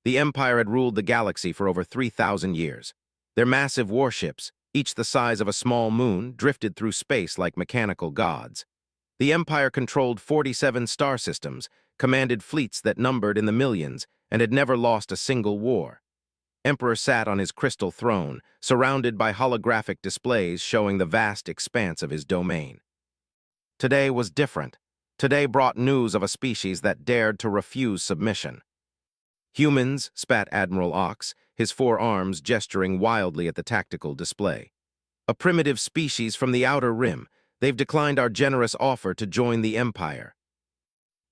The Empire had ruled the galaxy for over 3,000 years. Their massive warships, each the size of a small moon, drifted through space like mechanical gods. The Empire controlled 47 star systems, commanded fleets that numbered in the millions, and had never lost a single war. Emperor sat on his crystal throne, surrounded by holographic displays showing the vast expanse of his domain. Today was different. Today brought news of a species that dared to refuse submission. Humans, spat Admiral Ox, his four arms gesturing wildly at the tactical display. A primitive species from the outer rim. They've declined our generous offer to join the Empire.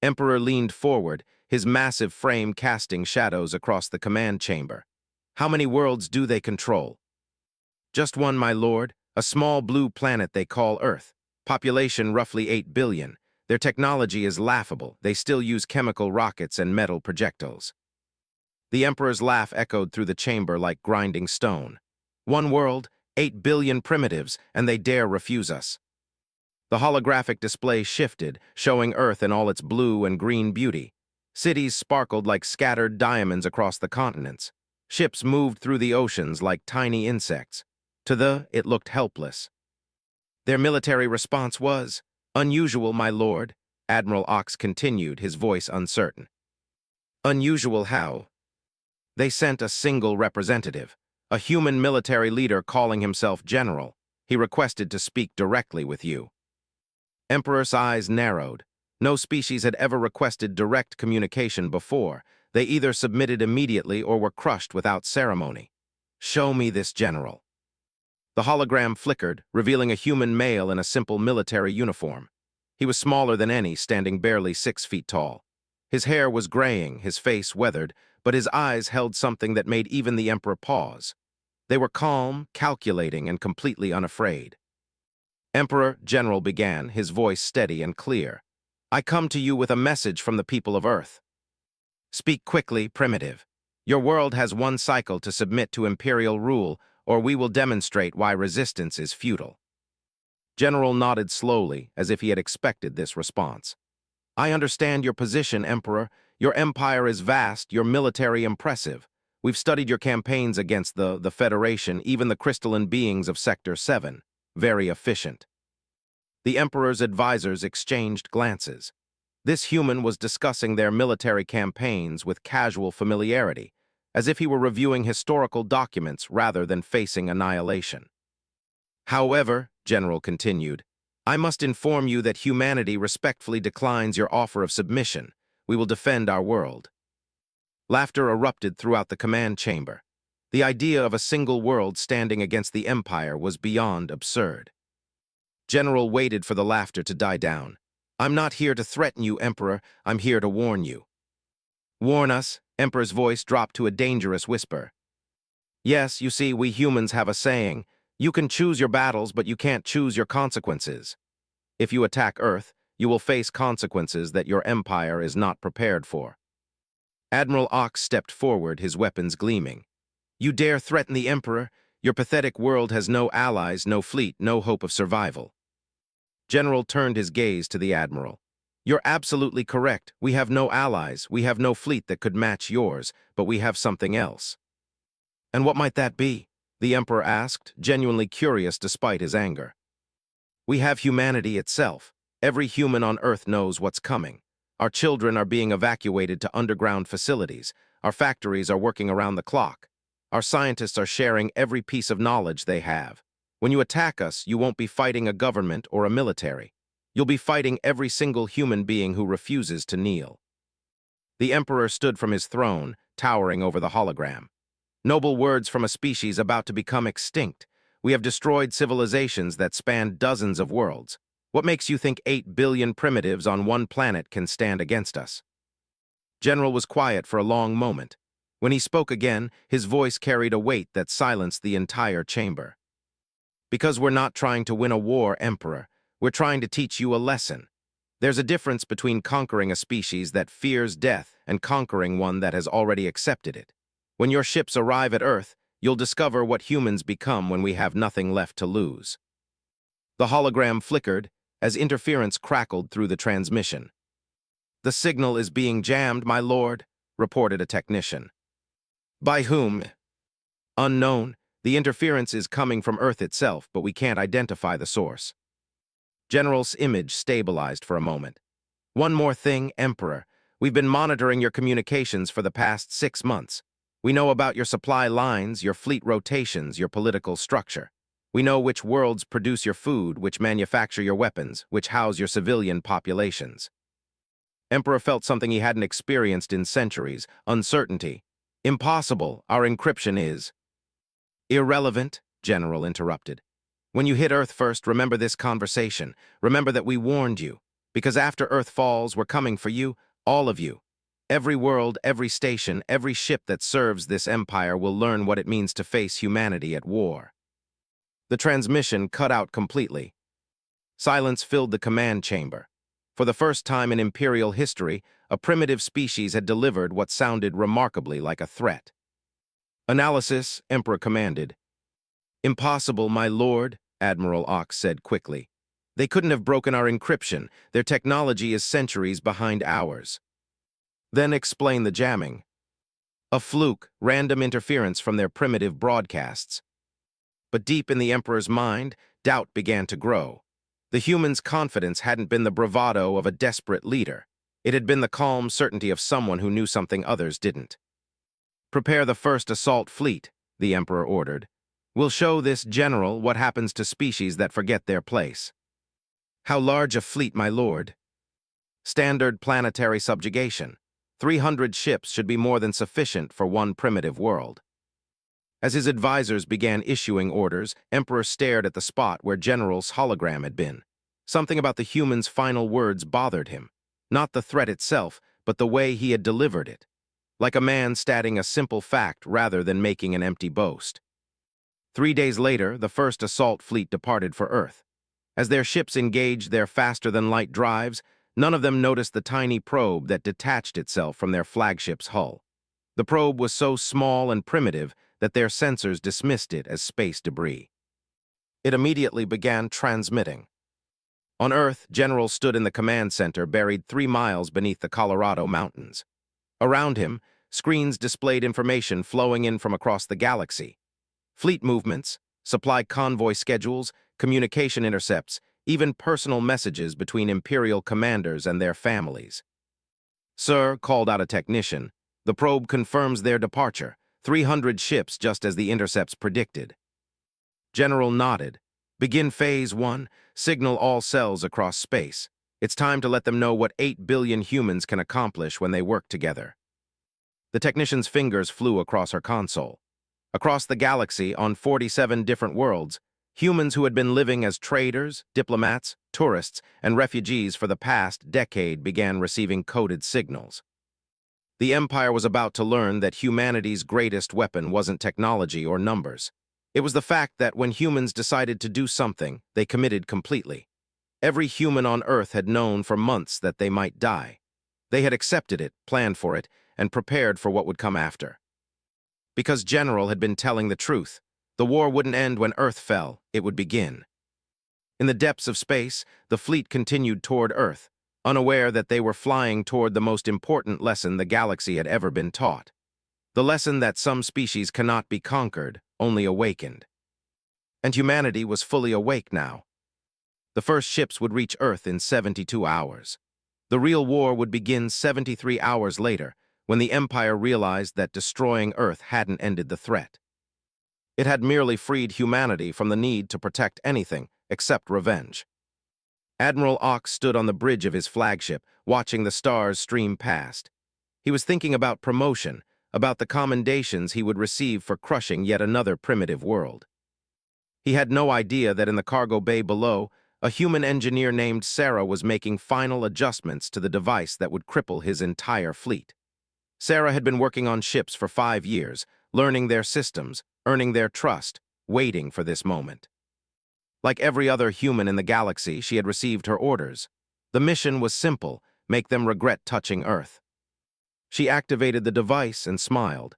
Emperor leaned forward, his massive frame casting shadows across the command chamber. How many worlds do they control? Just one, my lord, a small blue planet they call Earth. Population roughly 8 billion. Their technology is laughable. They still use chemical rockets and metal projectiles. The Emperor's laugh echoed through the chamber like grinding stone. One world, 8 billion primitives, and they dare refuse us. The holographic display shifted, showing Earth in all its blue and green beauty. Cities sparkled like scattered diamonds across the continents. Ships moved through the oceans like tiny insects. It looked helpless. Their military response was, "Unusual, my lord," Admiral Ox continued, his voice uncertain. "Unusual how?" "They sent a single representative, a human military leader calling himself general. He requested to speak directly with you." Emperor's eyes narrowed. No species had ever requested direct communication before. They either submitted immediately or were crushed without ceremony. "Show me this general." The hologram flickered, revealing a human male in a simple military uniform. He was smaller than any, standing barely 6 feet tall. His hair was graying, his face weathered, but his eyes held something that made even the Emperor pause. They were calm, calculating, and completely unafraid. "Emperor," General began, his voice steady and clear. "I come to you with a message from the people of Earth. Speak quickly, primitive. Your world has one cycle to submit to imperial rule, or we will demonstrate why resistance is futile." General nodded slowly, as if he had expected this response. "I understand your position, Emperor. Your empire is vast, your military impressive. We've studied your campaigns against the Federation, even the crystalline beings of Sector 7. Very efficient." The Emperor's advisors exchanged glances. This human was discussing their military campaigns with casual familiarity, as if he were reviewing historical documents rather than facing annihilation. "However," General continued, "I must inform you that humanity respectfully declines your offer of submission. We will defend our world." Laughter erupted throughout the command chamber. The idea of a single world standing against the Empire was beyond absurd. General waited for the laughter to die down. "I'm not here to threaten you, Emperor. I'm here to warn you." "Warn us?" Emperor's voice dropped to a dangerous whisper. "Yes, you see, we humans have a saying. You can choose your battles, but you can't choose your consequences. If you attack Earth, you will face consequences that your empire is not prepared for." Admiral Ox stepped forward, his weapons gleaming. "You dare threaten the Emperor? Your pathetic world has no allies, no fleet, no hope of survival." General turned his gaze to the Admiral. "You're absolutely correct. We have no allies, we have no fleet that could match yours, but we have something else." "And what might that be?" the Emperor asked, genuinely curious despite his anger. "We have humanity itself. Every human on Earth knows what's coming. Our children are being evacuated to underground facilities. Our factories are working around the clock. Our scientists are sharing every piece of knowledge they have. When you attack us, you won't be fighting a government or a military. You'll be fighting every single human being who refuses to kneel." The Emperor stood from his throne, towering over the hologram. "Noble words from a species about to become extinct. We have destroyed civilizations that span dozens of worlds. What makes you think 8 billion primitives on one planet can stand against us?" General was quiet for a long moment. When he spoke again, his voice carried a weight that silenced the entire chamber. "Because we're not trying to win a war, Emperor. We're trying to teach you a lesson. There's a difference between conquering a species that fears death and conquering one that has already accepted it. When your ships arrive at Earth, you'll discover what humans become when we have nothing left to lose." The hologram flickered as interference crackled through the transmission. "The signal is being jammed, my lord," reported a technician. By whom? Unknown. The interference is coming from Earth itself, but we can't identify the source. General's image stabilized for a moment. One more thing, Emperor. We've been monitoring your communications for the past 6 months. We know about your supply lines, your fleet rotations, your political structure. We know which worlds produce your food, which manufacture your weapons, which house your civilian populations. Emperor felt something he hadn't experienced in centuries, uncertainty. Impossible, our encryption is. Irrelevant, General interrupted. When you hit Earth first, remember this conversation. Remember that we warned you. Because after Earth falls, we're coming for you, all of you. Every world, every station, every ship that serves this empire will learn what it means to face humanity at war. The transmission cut out completely. Silence filled the command chamber. For the first time in Imperial history, a primitive species had delivered what sounded remarkably like a threat. Analysis, Emperor commanded. Impossible, my lord, Admiral Ox said quickly. They couldn't have broken our encryption. Their technology is centuries behind ours. Then explain the jamming. A fluke, random interference from their primitive broadcasts. But deep in the Emperor's mind, doubt began to grow. The humans' confidence hadn't been the bravado of a desperate leader. It had been the calm certainty of someone who knew something others didn't. Prepare the first assault fleet, the Emperor ordered. We'll show this general what happens to species that forget their place. How large a fleet, my lord? Standard planetary subjugation. 300 ships should be more than sufficient for one primitive world. As his advisors began issuing orders, Emperor stared at the spot where General's hologram had been. Something about the human's final words bothered him. Not the threat itself, but the way he had delivered it. Like a man stating a simple fact rather than making an empty boast. 3 days later, the first assault fleet departed for Earth. As their ships engaged their faster-than-light drives, none of them noticed the tiny probe that detached itself from their flagship's hull. The probe was so small and primitive that their sensors dismissed it as space debris. It immediately began transmitting. On Earth, General stood in the command center buried 3 miles beneath the Colorado Mountains. Around him, screens displayed information flowing in from across the galaxy. Fleet movements, supply convoy schedules, communication intercepts, even personal messages between Imperial commanders and their families. Sir, called out a technician, the probe confirms their departure, 300 ships just as the intercepts predicted. General nodded. Begin Phase 1, signal all cells across space. It's time to let them know what 8 billion humans can accomplish when they work together. The technician's fingers flew across her console. Across the galaxy, on 47 different worlds, humans who had been living as traders, diplomats, tourists, and refugees for the past decade began receiving coded signals. The Empire was about to learn that humanity's greatest weapon wasn't technology or numbers. It was the fact that when humans decided to do something, they committed completely. Every human on Earth had known for months that they might die. They had accepted it, planned for it, and prepared for what would come after. Because General had been telling the truth, the war wouldn't end when Earth fell, it would begin. In the depths of space, the fleet continued toward Earth, unaware that they were flying toward the most important lesson the galaxy had ever been taught. The lesson that some species cannot be conquered, only awakened. And humanity was fully awake now. The first ships would reach Earth in 72 hours. The real war would begin 73 hours later, when the Empire realized that destroying Earth hadn't ended the threat. It had merely freed humanity from the need to protect anything except revenge. Admiral Ox stood on the bridge of his flagship, watching the stars stream past. He was thinking about promotion, about the commendations he would receive for crushing yet another primitive world. He had no idea that in the cargo bay below, a human engineer named Sarah was making final adjustments to the device that would cripple his entire fleet. Sarah had been working on ships for 5 years, learning their systems, earning their trust, waiting for this moment. Like every other human in the galaxy, she had received her orders. The mission was simple: make them regret touching Earth. She activated the device and smiled.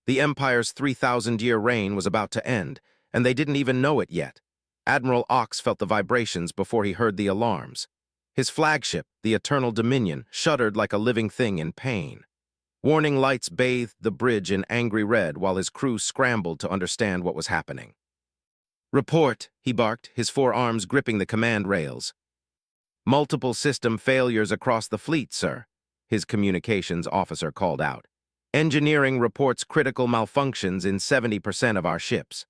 The Empire's 3,000-year reign was about to end, and they didn't even know it yet. Admiral Ox felt the vibrations before he heard the alarms. His flagship, the Eternal Dominion, shuddered like a living thing in pain. Warning lights bathed the bridge in angry red while his crew scrambled to understand what was happening. "Report," he barked, his forearms gripping the command rails. "Multiple system failures across the fleet, sir," his communications officer called out. "Engineering reports critical malfunctions in 70% of our ships."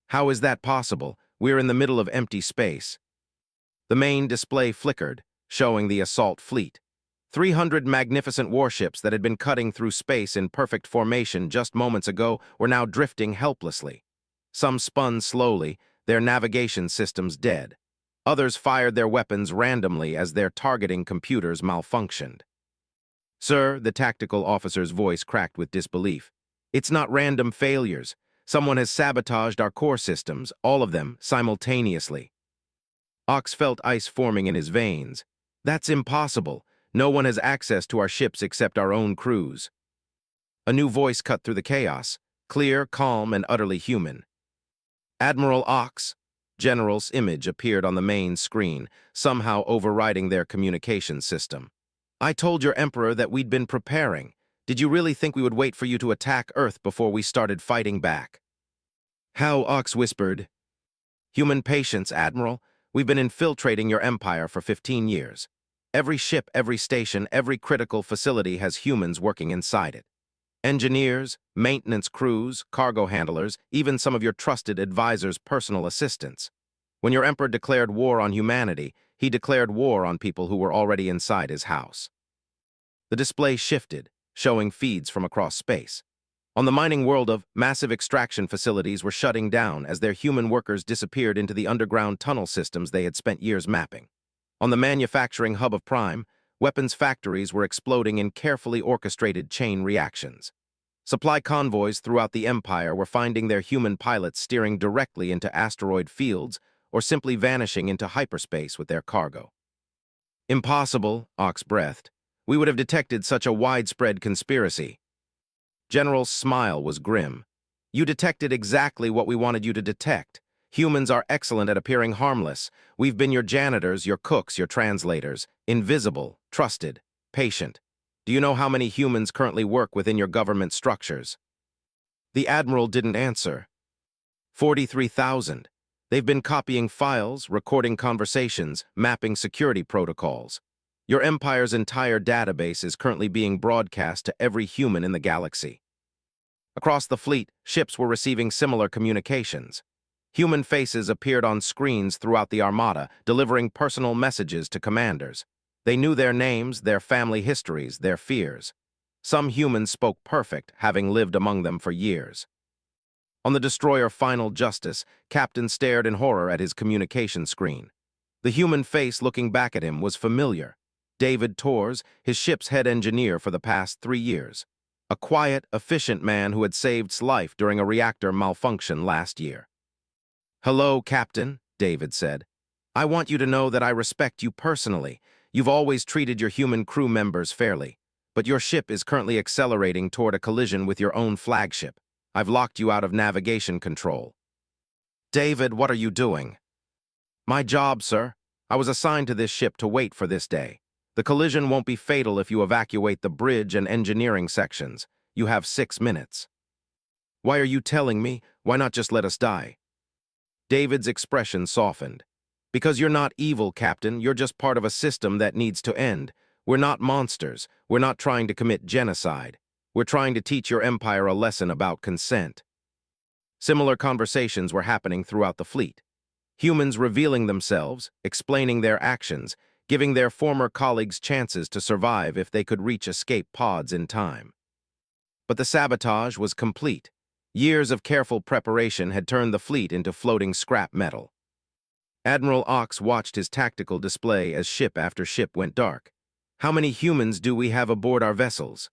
"How is that possible? We're in the middle of empty space." The main display flickered, showing the assault fleet. 300 magnificent warships that had been cutting through space in perfect formation just moments ago were now drifting helplessly. Some spun slowly, their navigation systems dead. Others fired their weapons randomly as their targeting computers malfunctioned. "Sir," the tactical officer's voice cracked with disbelief, "it's not random failures. Someone has sabotaged our core systems, all of them, simultaneously." Ox felt ice forming in his veins. "That's impossible. No one has access to our ships except our own crews." A new voice cut through the chaos, clear, calm, and utterly human. "Admiral Ox." General's image appeared on the main screen, somehow overriding their communication system. "I told your Emperor that we'd been preparing. Did you really think we would wait for you to attack Earth before we started fighting back?" "How?" Ox whispered. "Human patience, Admiral. We've been infiltrating your empire for 15 years. Every ship, every station, every critical facility has humans working inside it. Engineers, maintenance crews, cargo handlers, even some of your trusted advisors' personal assistants. When your emperor declared war on humanity, he declared war on people who were already inside his house." The display shifted, showing feeds from across space. On the mining world of massive extraction facilities were shutting down as their human workers disappeared into the underground tunnel systems they had spent years mapping. On the manufacturing hub of Prime, weapons factories were exploding in carefully orchestrated chain reactions. Supply convoys throughout the Empire were finding their human pilots steering directly into asteroid fields or simply vanishing into hyperspace with their cargo. "Impossible," Ox breathed. "We would have detected such a widespread conspiracy." General's smile was grim. "You detected exactly what we wanted you to detect. Humans are excellent at appearing harmless. We've been your janitors, your cooks, your translators. Invisible, trusted, patient. Do you know how many humans currently work within your government structures?" The Admiral didn't answer. 43,000. They've been copying files, recording conversations, mapping security protocols. Your Empire's entire database is currently being broadcast to every human in the galaxy. Across the fleet, ships were receiving similar communications. Human faces appeared on screens throughout the Armada, delivering personal messages to commanders. They knew their names, their family histories, their fears. Some humans spoke perfect, having lived among them for years. On the destroyer Final Justice, Captain stared in horror at his communication screen. The human face looking back at him was familiar. David Torres, his ship's head engineer for the past 3 years. A quiet, efficient man who had saved life during a reactor malfunction last year. "Hello, Captain," David said. "I want you to know that I respect you personally. You've always treated your human crew members fairly. But your ship is currently accelerating toward a collision with your own flagship. I've locked you out of navigation control." "David, what are you doing?" "My job, sir. I was assigned to this ship to wait for this day. The collision won't be fatal if you evacuate the bridge and engineering sections. You have 6 minutes." "Why are you telling me? Why not just let us die?" David's expression softened. "Because you're not evil, Captain. You're just part of a system that needs to end. We're not monsters. We're not trying to commit genocide. We're trying to teach your empire a lesson about consent." Similar conversations were happening throughout the fleet. Humans revealing themselves, explaining their actions, giving their former colleagues chances to survive if they could reach escape pods in time. But the sabotage was complete. Years of careful preparation had turned the fleet into floating scrap metal. Admiral Ox watched his tactical display as ship after ship went dark. "How many humans do we have aboard our vessels?"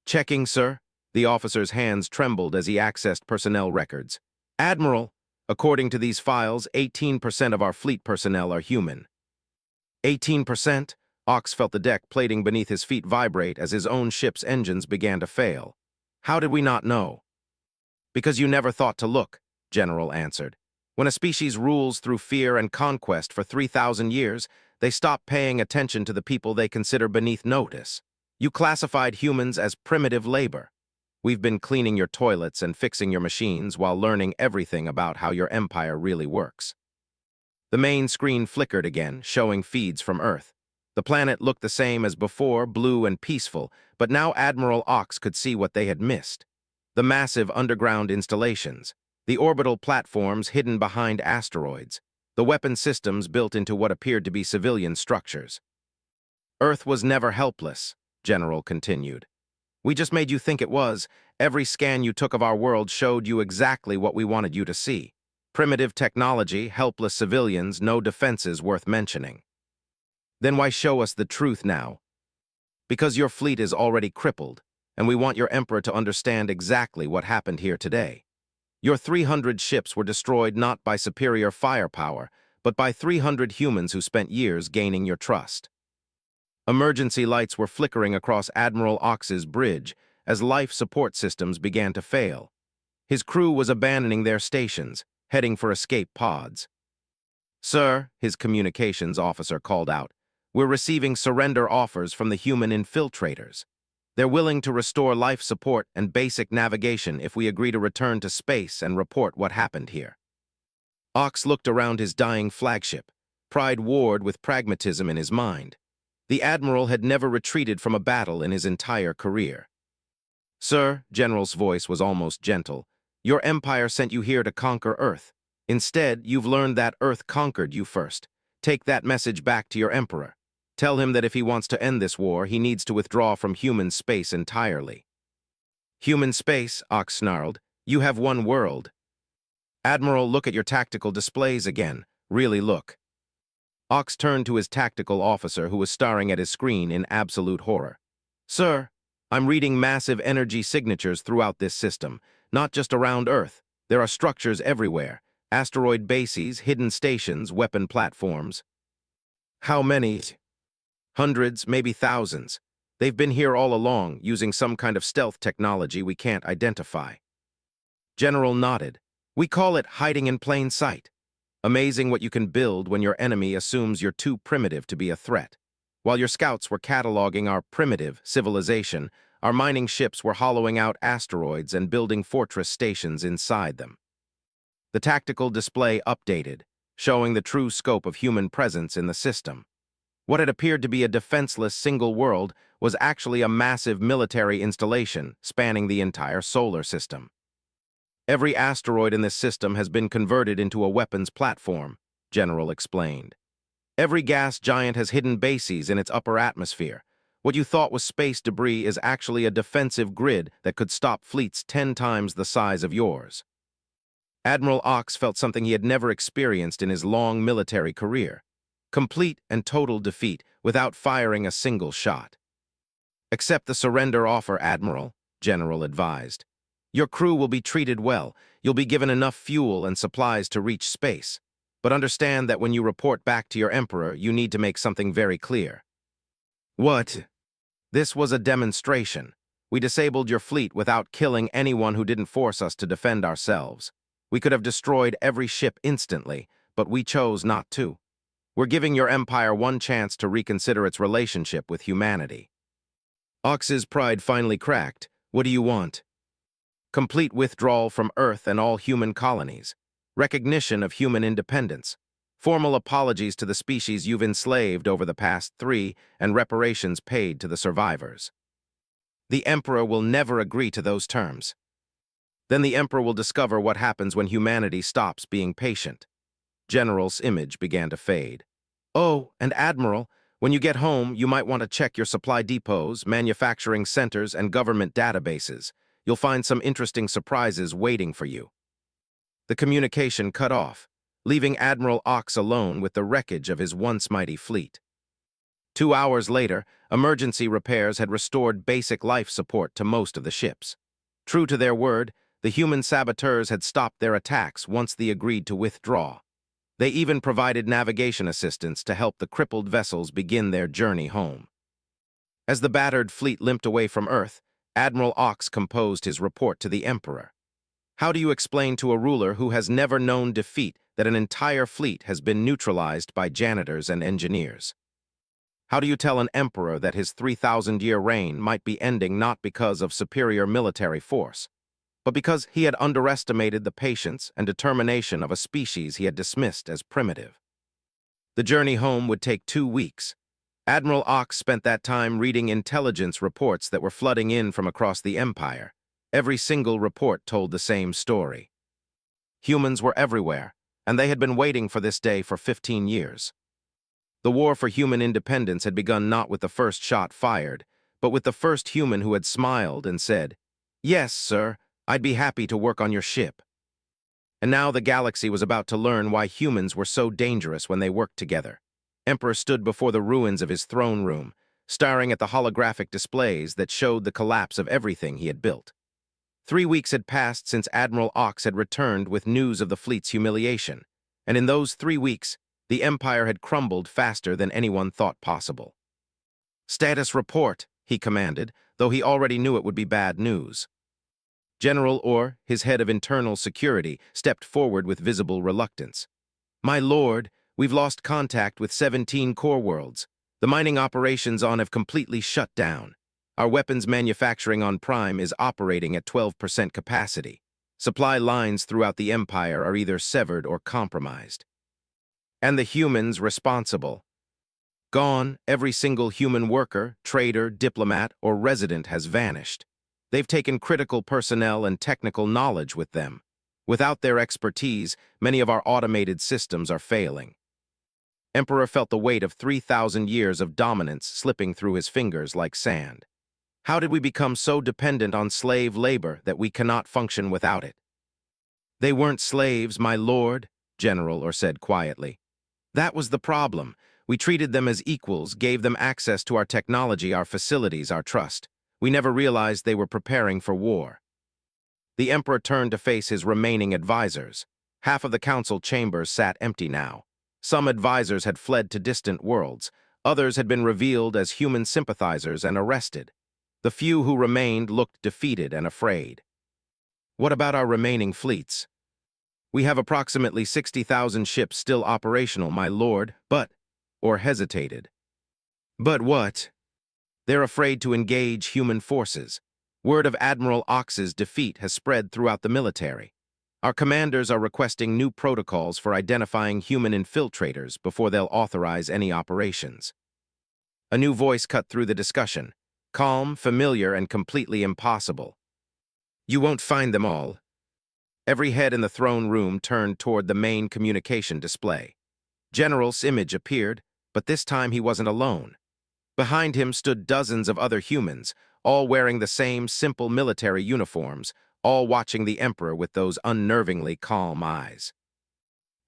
"Checking, sir." The officer's hands trembled as he accessed personnel records. "Admiral, according to these files, 18% of our fleet personnel are human." 18%? Ox felt the deck plating beneath his feet vibrate as his own ship's engines began to fail. "How did we not know?" "Because you never thought to look," General answered. "When a species rules through fear and conquest for 3,000 years, they stop paying attention to the people they consider beneath notice. You classified humans as primitive labor. We've been cleaning your toilets and fixing your machines while learning everything about how your empire really works. The main screen flickered again, showing feeds from Earth. The planet looked the same as before, blue and peaceful, but now Admiral Ox could see what they had missed. The massive underground installations, the orbital platforms hidden behind asteroids, the weapon systems built into what appeared to be civilian structures. Earth was never helpless, General continued. We just made you think it was. Every scan you took of our world showed you exactly what we wanted you to see. Primitive technology, helpless civilians, no defenses worth mentioning. Then why show us the truth now? Because your fleet is already crippled, and we want your Emperor to understand exactly what happened here today. Your 300 ships were destroyed not by superior firepower, but by 300 humans who spent years gaining your trust. Emergency lights were flickering across Admiral Ox's bridge as life support systems began to fail. His crew was abandoning their stations, heading for escape pods. "Sir," his communications officer called out, "we're receiving surrender offers from the human infiltrators. They're willing to restore life support and basic navigation if we agree to return to space and report what happened here." Ox looked around his dying flagship, pride warred with pragmatism in his mind. The Admiral had never retreated from a battle in his entire career. "Sir," General's voice was almost gentle, "your empire sent you here to conquer Earth. Instead, you've learned that Earth conquered you first. Take that message back to your Emperor. Tell him that if he wants to end this war, he needs to withdraw from human space entirely." "Human space," Ox snarled. "You have one world." "Admiral, look at your tactical displays again. Really look." Ox turned to his tactical officer who was staring at his screen in absolute horror. "Sir, I'm reading massive energy signatures throughout this system, not just around Earth. There are structures everywhere. Asteroid bases, hidden stations, weapon platforms." "How many?" "Hundreds, maybe thousands. They've been here all along, using some kind of stealth technology we can't identify." General nodded. "We call it hiding in plain sight. Amazing what you can build when your enemy assumes you're too primitive to be a threat. While your scouts were cataloging our primitive civilization, our mining ships were hollowing out asteroids and building fortress stations inside them." The tactical display updated, showing the true scope of human presence in the system. What had appeared to be a defenseless single world was actually a massive military installation spanning the entire solar system. "Every asteroid in this system has been converted into a weapons platform," General explained. "Every gas giant has hidden bases in its upper atmosphere. What you thought was space debris is actually a defensive grid that could stop fleets 10 times the size of yours." Admiral Ox felt something he had never experienced in his long military career. Complete and total defeat without firing a single shot. "Accept the surrender offer, Admiral," General advised. "Your crew will be treated well. You'll be given enough fuel and supplies to reach space. But understand that when you report back to your Emperor, you need to make something very clear." "What?" "This was a demonstration. We disabled your fleet without killing anyone who didn't force us to defend ourselves. We could have destroyed every ship instantly, but we chose not to. We're giving your empire one chance to reconsider its relationship with humanity." Ox's pride finally cracked. "What do you want?" "Complete withdrawal from Earth and all human colonies. Recognition of human independence. Formal apologies to the species you've enslaved over the past 3, and reparations paid to the survivors." "The Emperor will never agree to those terms." "Then the Emperor will discover what happens when humanity stops being patient." General's image began to fade. "Oh, and Admiral, when you get home, you might want to check your supply depots, manufacturing centers, and government databases. You'll find some interesting surprises waiting for you." The communication cut off, leaving Admiral Ox alone with the wreckage of his once mighty fleet. 2 hours later, emergency repairs had restored basic life support to most of the ships. True to their word, the human saboteurs had stopped their attacks once they agreed to withdraw. They even provided navigation assistance to help the crippled vessels begin their journey home. As the battered fleet limped away from Earth, Admiral Ox composed his report to the Emperor. "How do you explain to a ruler who has never known defeat that an entire fleet has been neutralized by janitors and engineers?" How do you tell an emperor that his 3,000-year reign might be ending not because of superior military force, but because he had underestimated the patience and determination of a species he had dismissed as primitive? The journey home would take 2 weeks. Admiral Ox spent that time reading intelligence reports that were flooding in from across the Empire. Every single report told the same story. Humans were everywhere, and they had been waiting for this day for 15 years. The war for human independence had begun not with the first shot fired, but with the first human who had smiled and said, "Yes, sir, I'd be happy to work on your ship." And now the galaxy was about to learn why humans were so dangerous when they worked together. Emperor stood before the ruins of his throne room, staring at the holographic displays that showed the collapse of everything he had built. 3 weeks had passed since Admiral Ox had returned with news of the fleet's humiliation, and in those 3 weeks, the Empire had crumbled faster than anyone thought possible. "Status report," he commanded, though he already knew it would be bad news. General Orr, his head of internal security, stepped forward with visible reluctance. "My lord, we've lost contact with 17 core worlds. The mining operations on have completely shut down. Our weapons manufacturing on Prime is operating at 12% capacity. Supply lines throughout the Empire are either severed or compromised. And the humans responsible. Gone, every single human worker, trader, diplomat, or resident has vanished. They've taken critical personnel and technical knowledge with them. Without their expertise, many of our automated systems are failing." Emperor felt the weight of 3,000 years of dominance slipping through his fingers like sand. How did we become so dependent on slave labor that we cannot function without it? "They weren't slaves, my lord," General Orr said quietly. "That was the problem. We treated them as equals, gave them access to our technology, our facilities, our trust. We never realized they were preparing for war." The Emperor turned to face his remaining advisors. Half of the council chambers sat empty now. Some advisors had fled to distant worlds. Others had been revealed as human sympathizers and arrested. The few who remained looked defeated and afraid. "What about our remaining fleets?" "We have approximately 60,000 ships still operational, my lord, but—" Or hesitated. "But what?" "They're afraid to engage human forces. Word of Admiral Ox's defeat has spread throughout the military. Our commanders are requesting new protocols for identifying human infiltrators before they'll authorize any operations." A new voice cut through the discussion. Calm, familiar, and completely impossible. "You won't find them all." Every head in the throne room turned toward the main communication display. General's image appeared, but this time he wasn't alone. Behind him stood dozens of other humans, all wearing the same simple military uniforms, all watching the Emperor with those unnervingly calm eyes.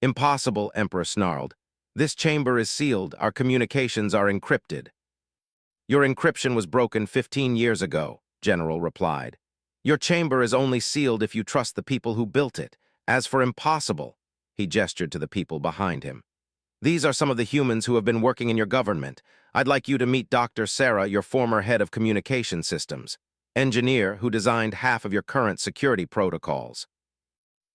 "Impossible," Emperor snarled. "This chamber is sealed, our communications are encrypted." "Your encryption was broken 15 years ago," General replied. "Your chamber is only sealed if you trust the people who built it. As for impossible," he gestured to the people behind him. "These are some of the humans who have been working in your government. I'd like you to meet Dr. Sarah, your former head of communication systems, engineer who designed half of your current security protocols.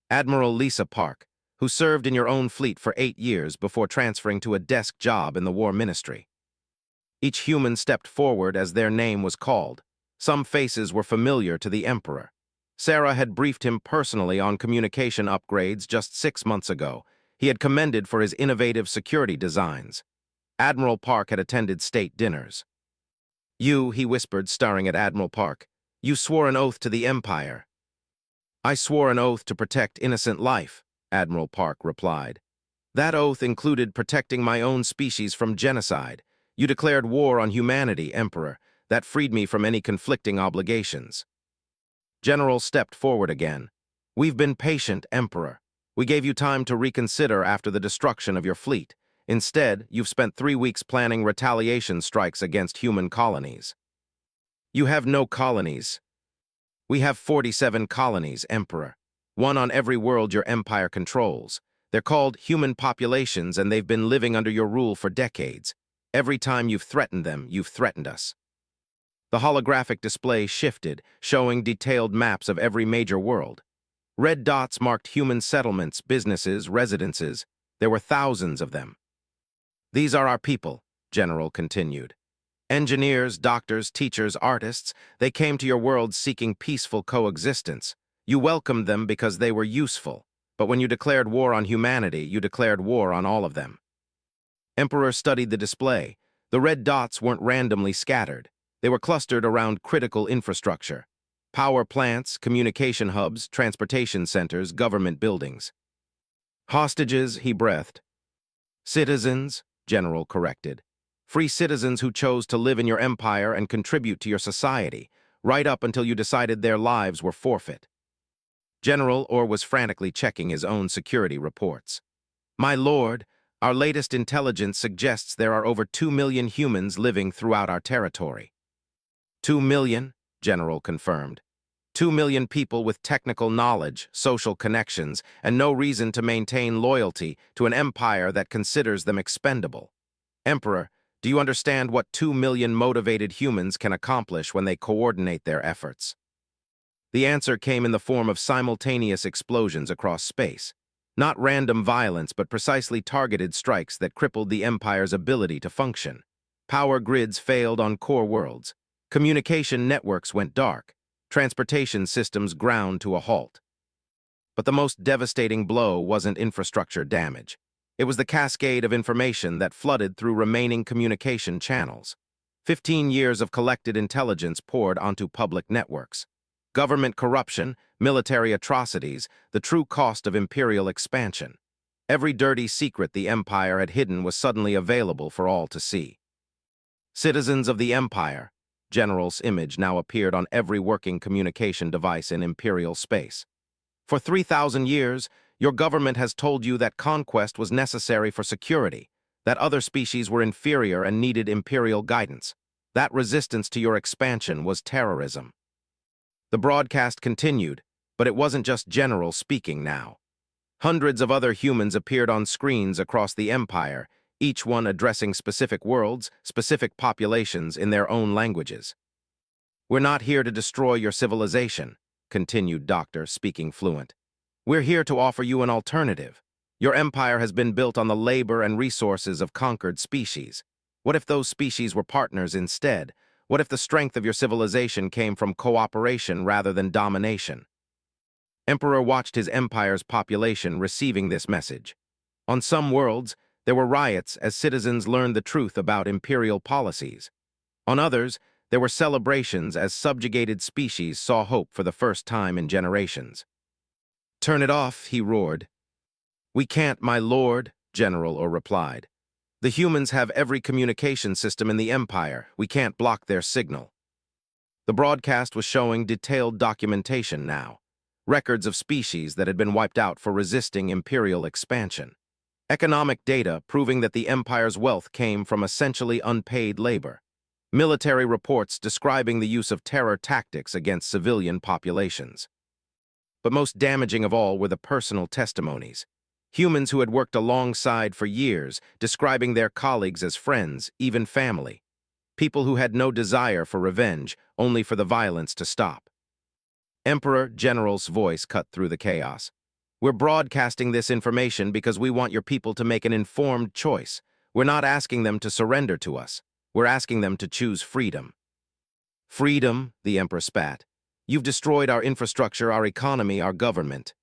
Admiral Lisa Park, who served in your own fleet for 8 years before transferring to a desk job in the War Ministry." Each human stepped forward as their name was called. Some faces were familiar to the Emperor. Sarah had briefed him personally on communication upgrades just 6 months ago. He had commended for his innovative security designs. Admiral Park had attended state dinners. "You," he whispered, staring at Admiral Park, "you swore an oath to the Empire." "I swore an oath to protect innocent life," Admiral Park replied. "That oath included protecting my own species from genocide. You declared war on humanity, Emperor. That freed me from any conflicting obligations." General stepped forward again. "We've been patient, Emperor. We gave you time to reconsider after the destruction of your fleet. Instead, you've spent 3 weeks planning retaliation strikes against human colonies." "You have no colonies." "We have 47 colonies, Emperor. One on every world your empire controls. They're called human populations, and they've been living under your rule for decades. Every time you've threatened them, you've threatened us." The holographic display shifted, showing detailed maps of every major world. Red dots marked human settlements, businesses, residences. There were thousands of them. "These are our people. General continued. Engineers, doctors, teachers, artists, they came to your world seeking peaceful coexistence. You welcomed them because they were useful. But when you declared war on humanity, you declared war on all of them. Emperor studied the display. The red dots weren't randomly scattered. They were clustered around critical infrastructure. Power plants, communication hubs, transportation centers, government buildings. Hostages, he breathed. Citizens, General corrected. Free citizens who chose to live in your empire and contribute to your society, right up until you decided their lives were forfeit. General Orr was frantically checking his own security reports. My lord, our latest intelligence suggests there are over 2 million humans living throughout our territory. 2 million, General confirmed. 2 million people with technical knowledge, social connections, and no reason to maintain loyalty to an empire that considers them expendable. Emperor, do you understand what 2 million motivated humans can accomplish when they coordinate their efforts? The answer came in the form of simultaneous explosions across space. Not random violence, but precisely targeted strikes that crippled the Empire's ability to function. Power grids failed on core worlds. Communication networks went dark. Transportation systems ground to a halt. But the most devastating blow wasn't infrastructure damage. It was the cascade of information that flooded through remaining communication channels. 15 years of collected intelligence poured onto public networks. Government corruption, military atrocities, the true cost of imperial expansion. Every dirty secret the Empire had hidden was suddenly available for all to see. Citizens of the Empire, General's image now appeared on every working communication device in imperial space. For 3,000 years, your government has told you that conquest was necessary for security, that other species were inferior and needed imperial guidance. That resistance to your expansion was terrorism. The broadcast continued, but it wasn't just General speaking now. Hundreds of other humans appeared on screens across the Empire, each one addressing specific worlds, specific populations in their own languages. We're not here to destroy your civilization, continued Doctor, speaking fluent. We're here to offer you an alternative. Your empire has been built on the labor and resources of conquered species. What if those species were partners instead? What if the strength of your civilization came from cooperation rather than domination? Emperor watched his empire's population receiving this message. On some worlds, there were riots as citizens learned the truth about imperial policies. On others, there were celebrations as subjugated species saw hope for the first time in generations. Turn it off, he roared. We can't, my lord, General Orr replied. The humans have every communication system in the Empire. We can't block their signal. The broadcast was showing detailed documentation now. Records of species that had been wiped out for resisting imperial expansion. Economic data proving that the Empire's wealth came from essentially unpaid labor. Military reports describing the use of terror tactics against civilian populations. But most damaging of all were the personal testimonies. Humans who had worked alongside for years, describing their colleagues as friends, even family. People who had no desire for revenge, only for the violence to stop. Emperor General's voice cut through the chaos. We're broadcasting this information because we want your people to make an informed choice. We're not asking them to surrender to us. We're asking them to choose freedom. Freedom, the Emperor spat. You've destroyed our infrastructure, our economy, our government.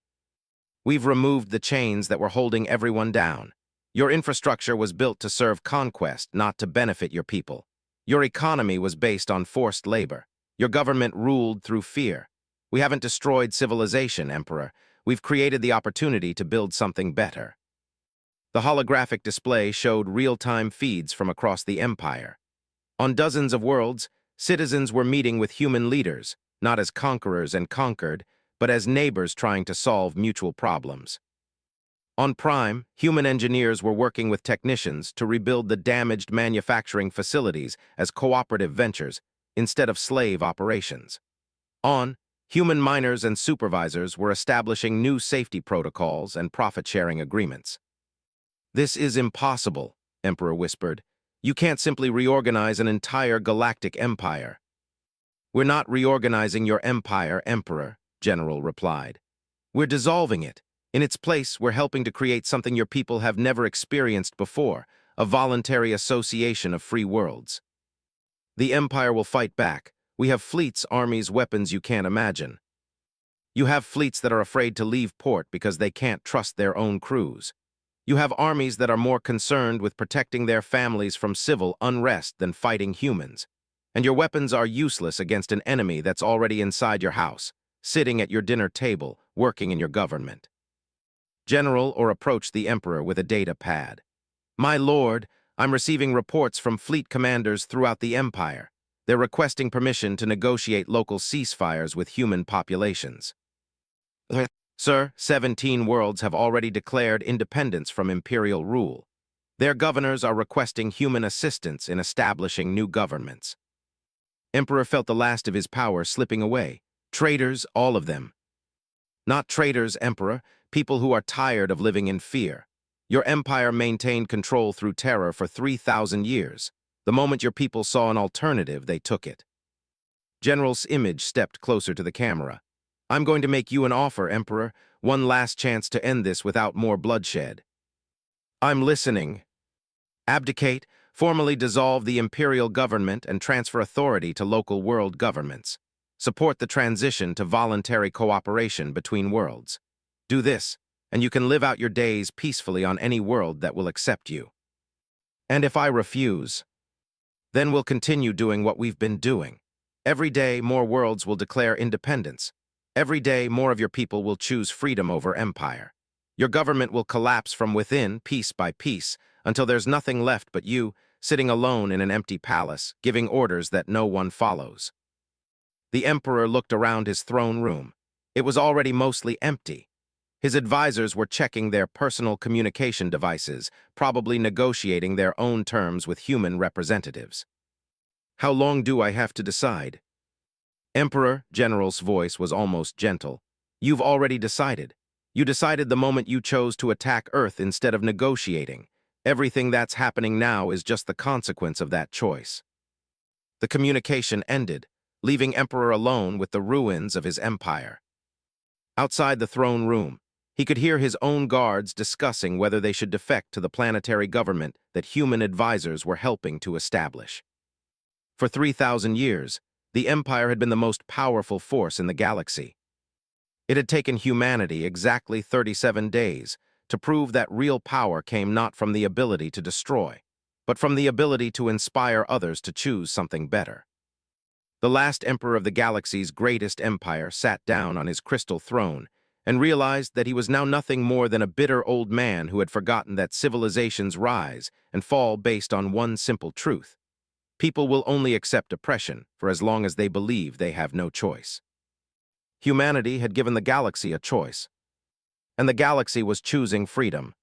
We've removed the chains that were holding everyone down. Your infrastructure was built to serve conquest, not to benefit your people. Your economy was based on forced labor. Your government ruled through fear. We haven't destroyed civilization, Emperor. We've created the opportunity to build something better. The holographic display showed real-time feeds from across the Empire. On dozens of worlds, citizens were meeting with human leaders, not as conquerors and conquered, but as neighbors trying to solve mutual problems. On Prime, human engineers were working with technicians to rebuild the damaged manufacturing facilities as cooperative ventures instead of slave operations. On, human miners and supervisors were establishing new safety protocols and profit-sharing agreements. This is impossible, Emperor whispered. You can't simply reorganize an entire galactic empire. We're not reorganizing your empire, Emperor, General replied. We're dissolving it. In its place, we're helping to create something your people have never experienced before, a voluntary association of free worlds. The Empire will fight back. We have fleets, armies, weapons you can't imagine. You have fleets that are afraid to leave port because they can't trust their own crews. You have armies that are more concerned with protecting their families from civil unrest than fighting humans. And your weapons are useless against an enemy that's already inside your house, sitting at your dinner table, working in your government. General or approach the Emperor with a data pad. My lord, I'm receiving reports from fleet commanders throughout the Empire. They're requesting permission to negotiate local ceasefires with human populations. Sir, 17 worlds have already declared independence from imperial rule. Their governors are requesting human assistance in establishing new governments. Emperor felt the last of his power slipping away. Traitors, all of them. Not traitors, Emperor, people who are tired of living in fear. Your empire maintained control through terror for 3,000 years. The moment your people saw an alternative, they took it. General's image stepped closer to the camera. I'm going to make you an offer, Emperor, one last chance to end this without more bloodshed. I'm listening. Abdicate, formally dissolve the imperial government and transfer authority to local world governments. Support the transition to voluntary cooperation between worlds. Do this, and you can live out your days peacefully on any world that will accept you. And if I refuse, then we'll continue doing what we've been doing. Every day, more worlds will declare independence. Every day, more of your people will choose freedom over empire. Your government will collapse from within, piece by piece, until there's nothing left but you, sitting alone in an empty palace, giving orders that no one follows. The Emperor looked around his throne room. It was already mostly empty. His advisors were checking their personal communication devices, probably negotiating their own terms with human representatives. How long do I have to decide? Emperor, General's voice was almost gentle. You've already decided. You decided the moment you chose to attack Earth instead of negotiating. Everything that's happening now is just the consequence of that choice. The communication ended, leaving Emperor alone with the ruins of his empire. Outside the throne room, he could hear his own guards discussing whether they should defect to the planetary government that human advisors were helping to establish. For 3,000 years, the Empire had been the most powerful force in the galaxy. It had taken humanity exactly 37 days to prove that real power came not from the ability to destroy, but from the ability to inspire others to choose something better. The last emperor of the galaxy's greatest empire sat down on his crystal throne and realized that he was now nothing more than a bitter old man who had forgotten that civilizations rise and fall based on one simple truth. People will only accept oppression for as long as they believe they have no choice. Humanity had given the galaxy a choice, and the galaxy was choosing freedom.